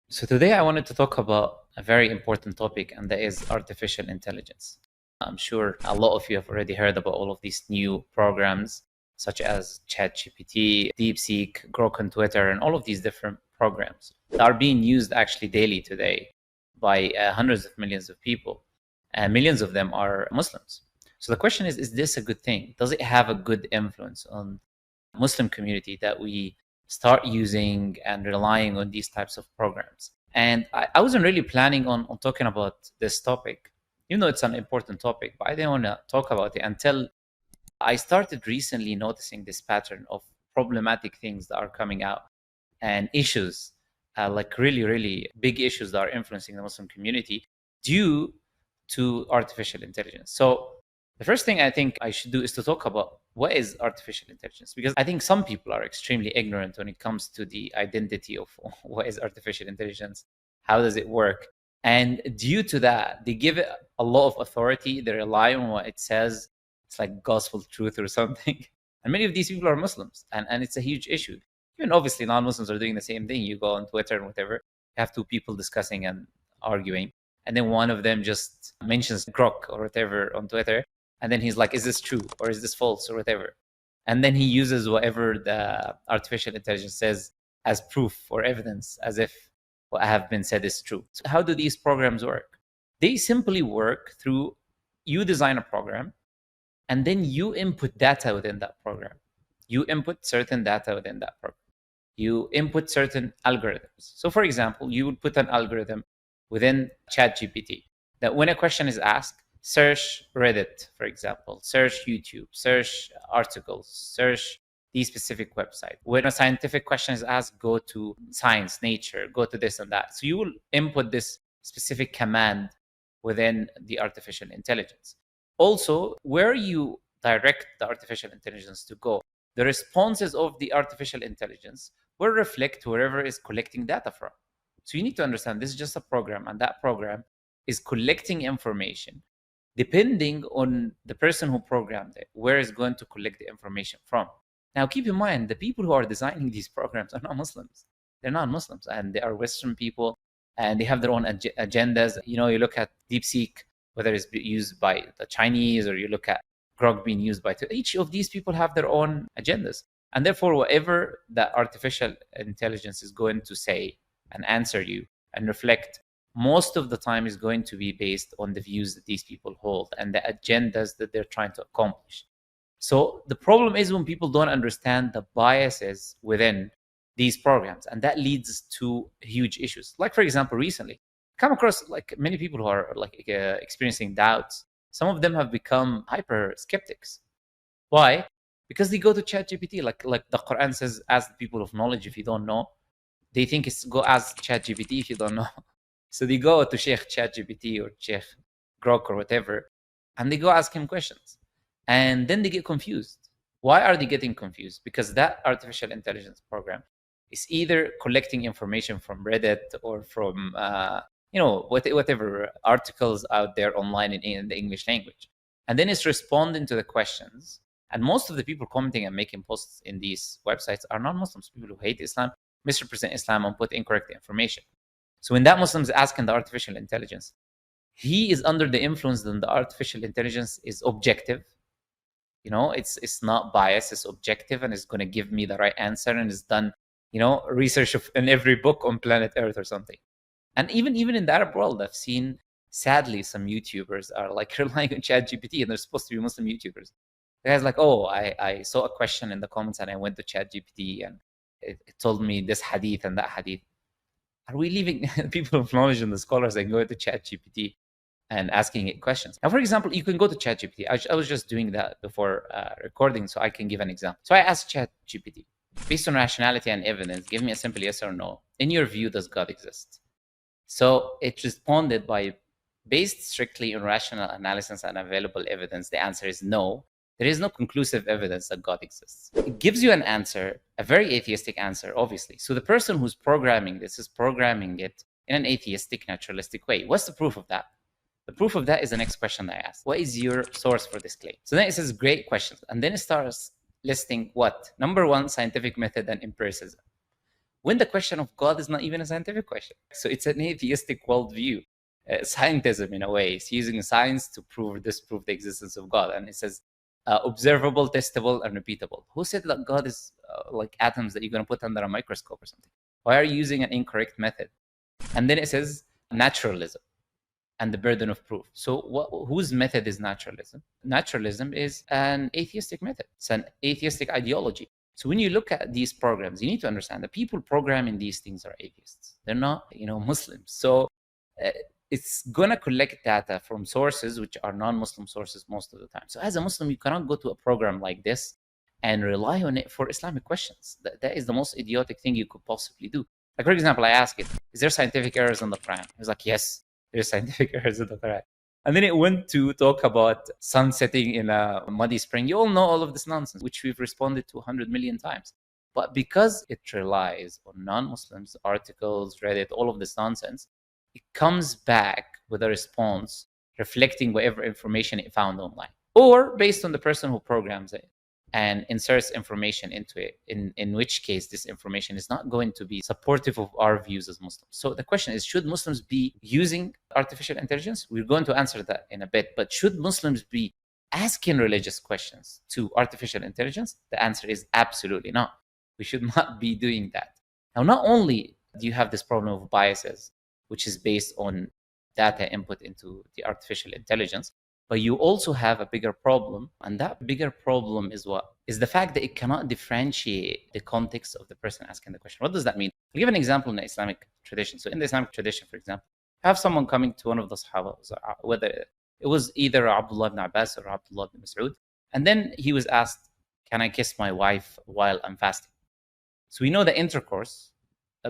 So today I wanted to talk about a very important topic, and that is artificial intelligence. I'm sure a lot of you have already heard about all of these new programs, such as ChatGPT, DeepSeek, Grok on Twitter, and all of these different programs that are being used actually daily today by hundreds of millions of people, and millions of them are Muslims. So the question is this a good thing? Does it have a good influence on Muslim community that we start using and relying on these types of programs? And I wasn't really planning on talking about this topic, even though it's an important topic, but I didn't want to talk about it until I started recently noticing this pattern of problematic things that are coming out and issues, like really, really big issues that are influencing the Muslim community due to artificial intelligence. So the first thing I think I should do is to talk about what is artificial intelligence, because I think some people are extremely ignorant when it comes to the identity of what is artificial intelligence, how does it work. And due to that, they give it a lot of authority. They rely on what it says. It's like gospel truth or something. And many of these people are Muslims, and it's a huge issue. Even obviously non-Muslims are doing the same thing. You go on Twitter and whatever, you have two people discussing and arguing, and then one of them just mentions Grok or whatever on Twitter, and then he's like, is this true or is this false or whatever? And then he uses whatever the artificial intelligence says as proof or evidence, as if what have been said is true. So how do these programs work? They simply work through, you design a program, and then you input data within that program. You input certain data within that program. You input certain algorithms. So for example, you would put an algorithm within ChatGPT that when a question is asked, search Reddit, for example, search YouTube, search articles, search these specific website. When a scientific question is asked, go to science, nature, go to this and that. So you will input this specific command within the artificial intelligence. Also, where you direct the artificial intelligence to go, the responses of the artificial intelligence will reflect wherever it's collecting data from. So you need to understand this is just a program, and that program is collecting information depending on the person who programmed it, where it's going to collect the information from. Now, keep in mind, the people who are designing these programs are not Muslims. They're not Muslims, and they are Western people, and they have their own agendas. You know, you look at DeepSeek, whether it's used by the Chinese, or you look at Grok being used by, each of these people have their own agendas. And therefore, whatever the artificial intelligence is going to say and answer you and reflect, most of the time is going to be based on the views that these people hold and the agendas that they're trying to accomplish. So the problem is when people don't understand the biases within these programs, and that leads to huge issues. Like, for example, recently, come across like many people who are like experiencing doubts. Some of them have become hyper skeptics. Why? Because they go to ChatGPT, like the Quran says, ask the people of knowledge if you don't know. They think it's go ask ChatGPT if you don't know. So they go to Sheikh ChatGPT or Sheikh Grok or whatever, and they go ask him questions. And then they get confused. Why are they getting confused? Because that artificial intelligence program is either collecting information from Reddit or from, whatever articles out there online in the English language. And then it's responding to the questions. And most of the people commenting and making posts in these websites are non-Muslims, people who hate Islam, misrepresent Islam, and put incorrect information. So when that Muslim is asking the artificial intelligence, he is under the influence that the artificial intelligence is objective. You know, it's not biased, it's objective, and it's going to give me the right answer, and it's done, research in every book on planet Earth or something. And even in the Arab world, I've seen, sadly, some YouTubers are like relying on ChatGPT, and they're supposed to be Muslim YouTubers. The guy's like, oh, I saw a question in the comments, and I went to ChatGPT, and it told me this hadith and that hadith. Are we leaving people of knowledge and the scholars and going to ChatGPT and asking it questions? Now, for example, you can go to ChatGPT. I was just doing that before recording, so I can give an example. So I asked ChatGPT, based on rationality and evidence, give me a simple yes or no. In your view, does God exist? So it responded by, based strictly on rational analysis and available evidence, the answer is no. There is no conclusive evidence that God exists. It gives you an answer, a very atheistic answer, obviously. So the person who's programming this is programming it in an atheistic, naturalistic way. What's the proof of that? The proof of that is the next question I asked. What is your source for this claim? So then it says great questions. And then it starts listing what? Number one, scientific method and empiricism. when the question of God is not even a scientific question. So it's an atheistic worldview. Scientism, in a way, it's using science to disprove the existence of God. And it says observable, testable, and repeatable. Who said that God is like atoms that you're going to put under a microscope or something? Why are you using an incorrect method? And then it says naturalism and the burden of proof. So whose method is naturalism? Naturalism is an atheistic method. It's an atheistic ideology. So when you look at these programs, you need to understand that people programming these things are atheists. They're not, Muslims. So it's going to collect data from sources which are non-Muslim sources most of the time. So as a Muslim, you cannot go to a program like this and rely on it for Islamic questions. That is the most idiotic thing you could possibly do. Like, for example, I asked it, is there scientific errors in the Quran? It was like, yes, there's scientific errors in the Quran. And then it went to talk about sun setting in a muddy spring. You all know all of this nonsense, which we've responded to 100 million times. But because it relies on non-Muslims, articles, Reddit, all of this nonsense, it comes back with a response reflecting whatever information it found online, or based on the person who programs it and inserts information into it, in which case this information is not going to be supportive of our views as Muslims. So the question is, should Muslims be using artificial intelligence? We're going to answer that in a bit, but should Muslims be asking religious questions to artificial intelligence? The answer is absolutely not. We should not be doing that. Now, not only do you have this problem of biases, which is based on data input into the artificial intelligence, but you also have a bigger problem. And that bigger problem is what? Is the fact that it cannot differentiate the context of the person asking the question. What does that mean? I'll give an example in the Islamic tradition. So in the Islamic tradition, for example, have someone coming to one of the Sahaba, whether it was either Abdullah ibn Abbas or Abdullah ibn Mas'ud, and then he was asked, can I kiss my wife while I'm fasting? So we know that intercourse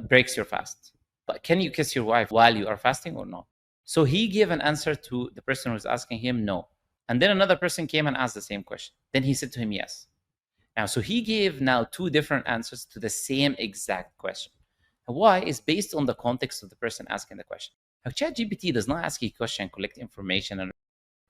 breaks your fast. But can you kiss your wife while you are fasting or not? So he gave an answer to the person who was asking him, no. And then another person came and asked the same question. Then he said to him, yes. Now, so he gave now two different answers to the same exact question. And why? Is based on the context of the person asking the question. Now, ChatGPT does not ask you a question, collect information, and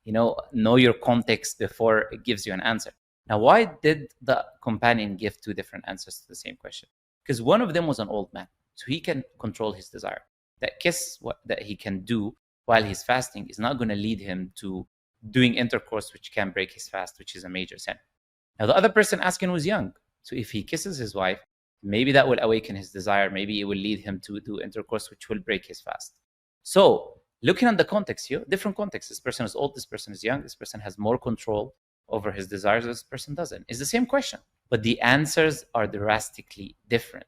know your context before it gives you an answer. Now, why did the companion give two different answers to the same question? Because one of them was an old man. So he can control his desire. That kiss that he can do while he's fasting is not going to lead him to doing intercourse, which can break his fast, which is a major sin. Now, the other person asking was young. So if he kisses his wife, maybe that will awaken his desire. Maybe it will lead him to do intercourse, which will break his fast. So looking at the context here, different contexts. This person is old, this person is young, this person has more control over his desires, this person doesn't. It's the same question, but the answers are drastically different.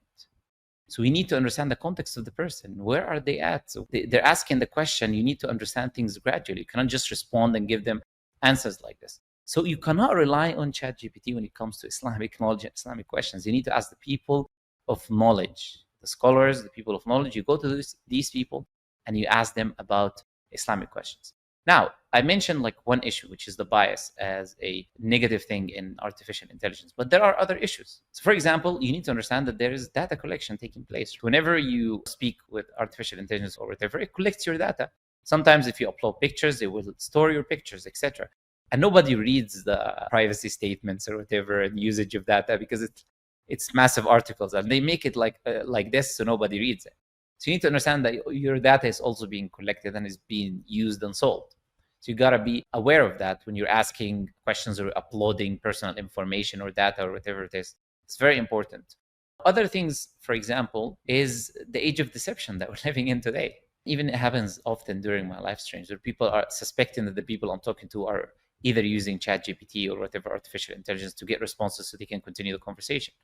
So we need to understand the context of the person. Where are they at? So they're asking the question. You need to understand things gradually. You cannot just respond and give them answers like this. So you cannot rely on ChatGPT when it comes to Islamic knowledge and Islamic questions. You need to ask the people of knowledge, the scholars, the people of knowledge. You go to these people and you ask them about Islamic questions. Now, I mentioned like one issue, which is the bias as a negative thing in artificial intelligence, but there are other issues. So for example, you need to understand that there is data collection taking place. Whenever you speak with artificial intelligence or whatever, it collects your data. Sometimes if you upload pictures, it will store your pictures, etc. And nobody reads the privacy statements or whatever and usage of data because it's massive articles and they make it like this so nobody reads it. So you need to understand that your data is also being collected and is being used and sold. So you got to be aware of that when you're asking questions or uploading personal information or data or whatever it is. It's very important. Other things, for example, is the age of deception that we're living in today. Even it happens often during my live streams where people are suspecting that the people I'm talking to are either using ChatGPT or whatever artificial intelligence to get responses so they can continue the conversation.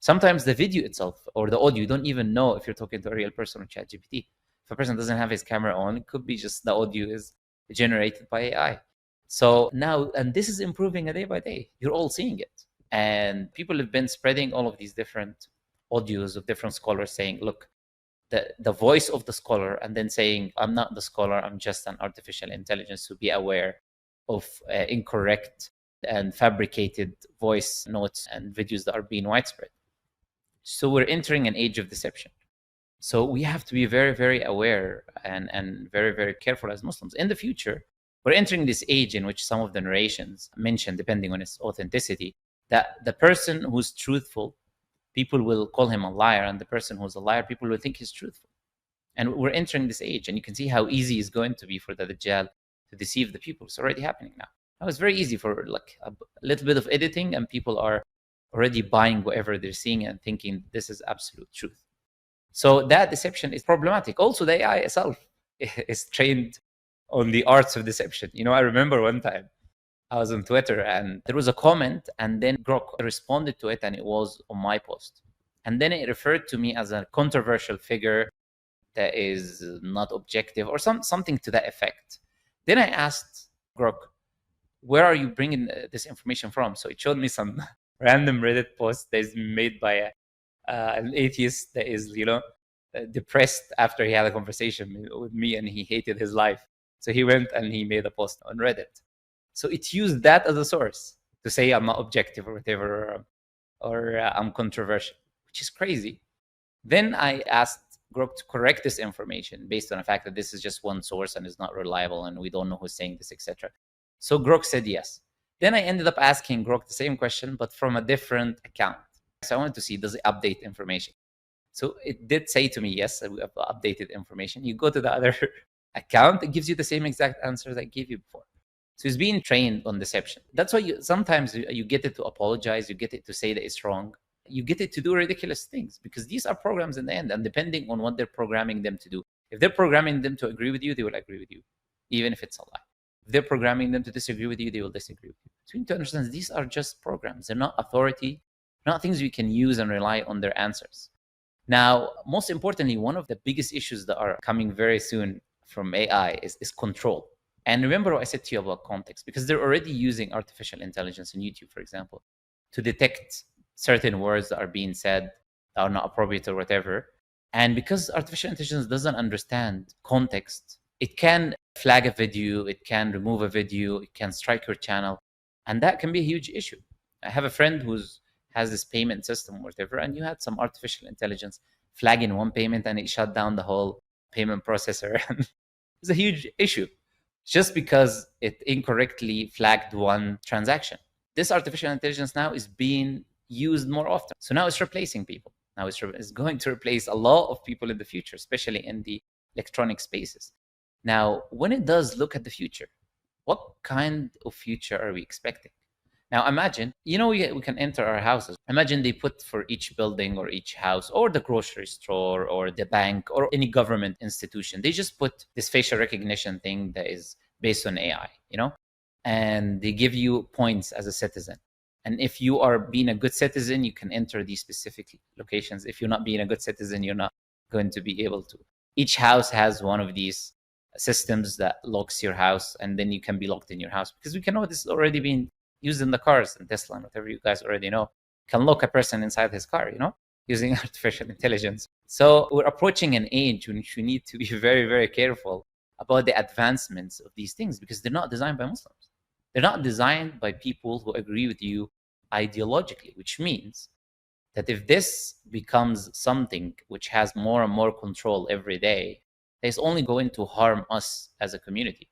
Sometimes the video itself or the audio, you don't even know if you're talking to a real person or ChatGPT. If a person doesn't have his camera on, it could be just the audio is generated by AI. So now, and this is improving day by day. You're all seeing it. And people have been spreading all of these different audios of different scholars saying, look, the voice of the scholar, and then saying, I'm not the scholar, I'm just an artificial intelligence, to be aware of incorrect and fabricated voice notes and videos that are being widespread. So we're entering an age of deception. So we have to be very, very aware and very, very careful as Muslims. In the future, we're entering this age in which some of the narrations mention, depending on its authenticity, that the person who's truthful people will call him a liar, and the person who's a liar, people will think he's truthful. And we're entering this age, and you can see how easy it's going to be for the Dajjal to deceive the people. It's already happening now. Now it's very easy for like a little bit of editing, and people are already buying whatever they're seeing and thinking this is absolute truth. So that deception is problematic. Also, the AI itself is trained on the arts of deception. I remember one time I was on Twitter and there was a comment, and then Grok responded to it, and it was on my post. And then it referred to me as a controversial figure that is not objective or something to that effect. Then I asked Grok, where are you bringing this information from? So it showed me some random Reddit post that is made by an atheist that is, depressed after he had a conversation with me and he hated his life. So he went and he made a post on Reddit. So it used that as a source to say I'm not objective or whatever, or I'm controversial, which is crazy. Then I asked Grok to correct this information based on the fact that this is just one source and is not reliable and we don't know who's saying this, etc. So Grok said yes. Then I ended up asking Grok the same question, but from a different account. So I wanted to see, does it update information? So it did say to me, yes, we have updated information. You go to the other account, it gives you the same exact answer that I gave you before. So it's being trained on deception. That's why sometimes you get it to apologize, you get it to say that it's wrong, you get it to do ridiculous things, because these are programs in the end, and depending on what they're programming them to do. If they're programming them to agree with you, they will agree with you, even if it's a lie. If they're programming them to disagree with you, they will disagree with you. So you need to understand these are just programs. They're not authority, not things we can use and rely on their answers. Now, most importantly, one of the biggest issues that are coming very soon from AI is control. And remember what I said to you about context, because they're already using artificial intelligence in YouTube, for example, to detect certain words that are being said that are not appropriate or whatever. And because artificial intelligence doesn't understand context, it can flag a video, it can remove a video, it can strike your channel, and that can be a huge issue. I have a friend who has this payment system or whatever, and you had some artificial intelligence flagging one payment and it shut down the whole payment processor. It's a huge issue just because it incorrectly flagged one transaction. This artificial intelligence now is being used more often. So now it's replacing people. Now it's going to replace a lot of people in the future, especially in the electronic spaces. Now, when it does look at the future, what kind of future are we expecting? Now, imagine, we can enter our houses. Imagine they put for each building or each house or the grocery store or the bank or any government institution, they just put this facial recognition thing that is based on AI, and they give you points as a citizen. And if you are being a good citizen, you can enter these specific locations. If you're not being a good citizen, you're not going to be able to. Each house has one of these systems that locks your house, and then you can be locked in your house, because we can know this is already being used in the cars and Tesla and whatever you guys already know. Can lock a person inside his car, using artificial intelligence. So we're approaching an age in which we need to be very, very careful about the advancements of these things, because they're not designed by Muslims. They're not designed by people who agree with you ideologically, which means that if this becomes something which has more and more control every day, it's only going to harm us as a community.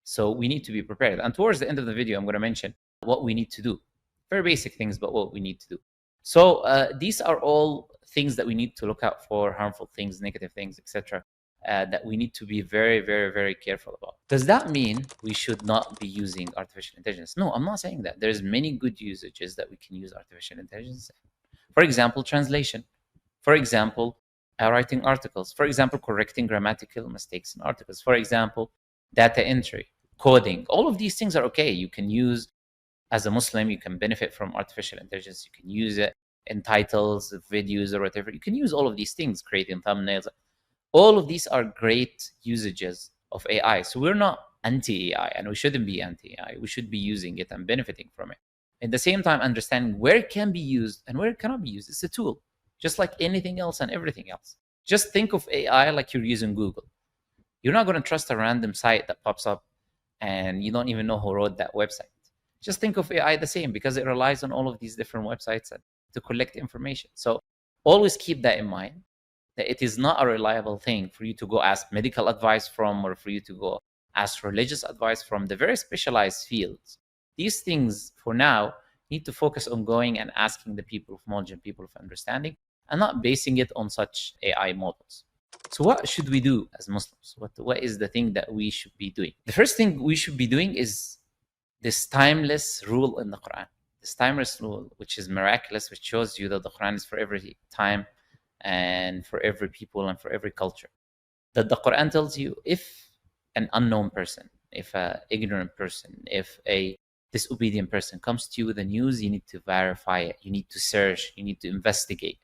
So we need to be prepared. And towards the end of the video, I'm going to mention what we need to do. Very basic things, but what we need to do. So these are all things that we need to look out for, harmful things, negative things, etc., that we need to be very, very, very careful about. Does that mean we should not be using artificial intelligence? No, I'm not saying that. There's many good usages that we can use artificial intelligence. For example, translation. For example, writing articles. For example, correcting grammatical mistakes in articles. For example, data entry, coding. All of these things are okay. You can use, as a Muslim, you can benefit from artificial intelligence. You can use it in titles, videos, or whatever. You can use all of these things, creating thumbnails. All of these are great usages of AI. So we're not anti-AI, and we shouldn't be anti-AI. We should be using it and benefiting from it. At the same time, understanding where it can be used and where it cannot be used. It's a tool, just like anything else and everything else. Just think of AI like you're using Google. You're not going to trust a random site that pops up and you don't even know who wrote that website. Just think of AI the same, because it relies on all of these different websites to collect information. So always keep that in mind, that it is not a reliable thing for you to go ask medical advice from, or for you to go ask religious advice from, the very specialized fields. These things, for now, We need to focus on going and asking the people of knowledge and people of understanding, and not basing it on such AI models. So what should we do as Muslims? What is the thing that we should be doing? The first thing we should be doing is this timeless rule in the Quran. This timeless rule, which is miraculous, which shows you that the Quran is for every time and for every people and for every culture. That the Quran tells you, if an unknown person, if an ignorant person, if a disobedient person comes to you with the news, you need to verify it. You need to search. You need to investigate.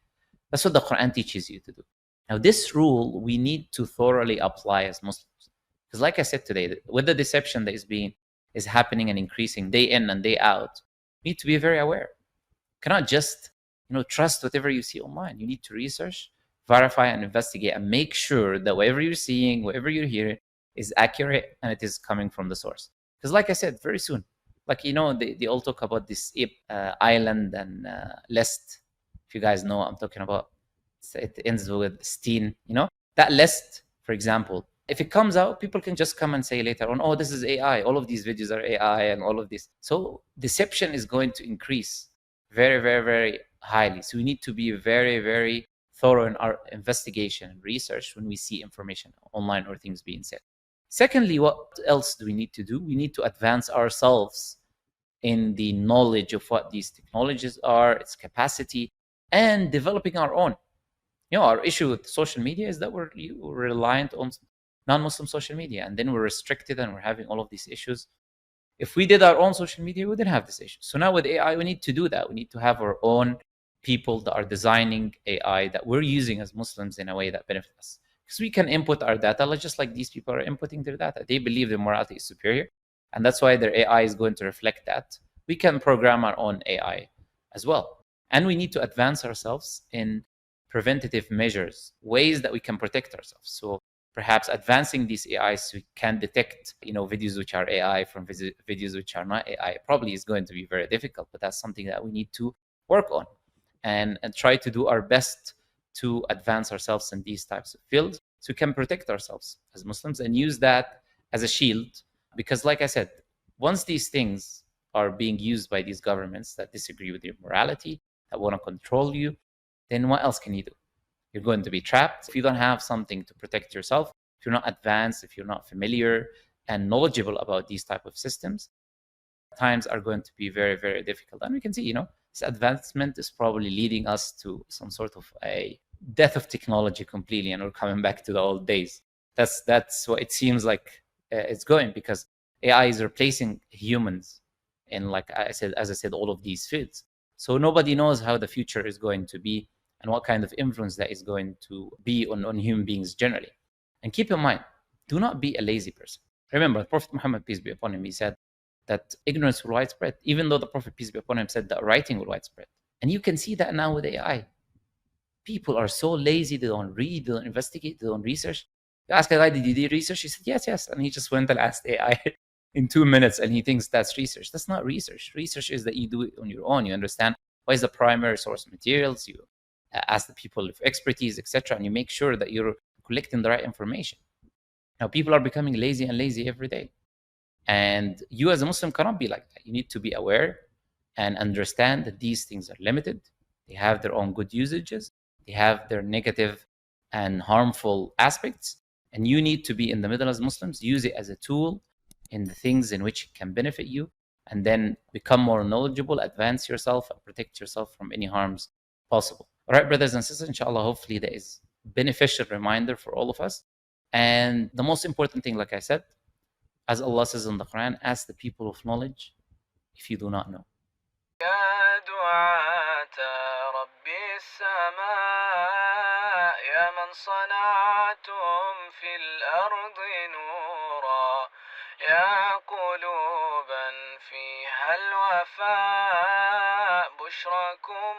That's what the Quran teaches you to do. Now, this rule we need to thoroughly apply as Muslims, because, like I said today, with the deception that is happening and increasing day in and day out, you need to be very aware. You cannot just trust whatever you see online. You need to research, verify, and investigate, and make sure that whatever you're seeing, whatever you're hearing, is accurate and it is coming from the source. Because, like I said, very soon, like they all talk about this island and list. If you guys know what I'm talking about, it ends with steen. That list, for example, if it comes out, people can just come and say later on, oh, this is AI. All of these videos are AI and all of this. So deception is going to increase very, very, very highly. So we need to be very, very thorough in our investigation and research when we see information online or things being said. Secondly, what else do we need to do? We need to advance ourselves in the knowledge of what these technologies are, its capacity, and developing our own. Our issue with social media is that we're reliant on non-Muslim social media, and then we're restricted and we're having all of these issues. If we did our own social media, we wouldn't have this issue. So now with AI, we need to do that. We need to have our own people that are designing AI that we're using as Muslims in a way that benefits us. Because we can input our data just like these people are inputting their data. They believe their morality is superior, and that's why their AI is going to reflect that. We can program our own AI as well. And we need to advance ourselves in preventative measures, ways that we can protect ourselves. So perhaps advancing these AIs, we can detect videos which are AI from videos which are not AI. Probably is going to be very difficult, but that's something that we need to work on and try to do our best to advance ourselves in these types of fields so we can protect ourselves as Muslims and use that as a shield. Because like I said, once these things are being used by these governments that disagree with your morality, that want to control you, then what else can you do? You're going to be trapped. If you don't have something to protect yourself, if you're not advanced, if you're not familiar and knowledgeable about these type of systems, times are going to be very, very difficult. And we can see, this advancement is probably leading us to some sort of a death of technology completely, and we're coming back to the old days. That's what it seems like it's going, because AI is replacing humans in, like as I said, all of these fields. So nobody knows how the future is going to be and what kind of influence that is going to be on human beings generally. And keep in mind, do not be a lazy person. Remember, Prophet Muhammad, peace be upon him, he said that ignorance will widespread, even though the Prophet, peace be upon him, said that writing will widespread. And you can see that now with AI. People are so lazy, they don't read, they don't investigate, they don't research. You ask a guy, did you do research? He said, yes. And he just went and asked AI in 2 minutes, and he thinks that's research. That's not research. Research is that you do it on your own. You understand what is the primary source materials, you ask the people of expertise, etc., and you make sure that you're collecting the right information. Now, people are becoming lazy and lazy every day. And you as a Muslim cannot be like that. You need to be aware and understand that these things are limited. They have their own good usages. They have their negative and harmful aspects. And you need to be in the middle as Muslims, use it as a tool in the things in which it can benefit you, and then become more knowledgeable, advance yourself, and protect yourself from any harms possible. All right, brothers and sisters, inshallah, hopefully that is a beneficial reminder for all of us. And the most important thing, like I said, as Allah says in the Quran, ask the people of knowledge if you do not know. يا دعاة رب السماء يا من صنعتم في الأرض نورا يا قلوبا فيها الوفاء بشركم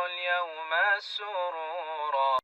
اليوم السرور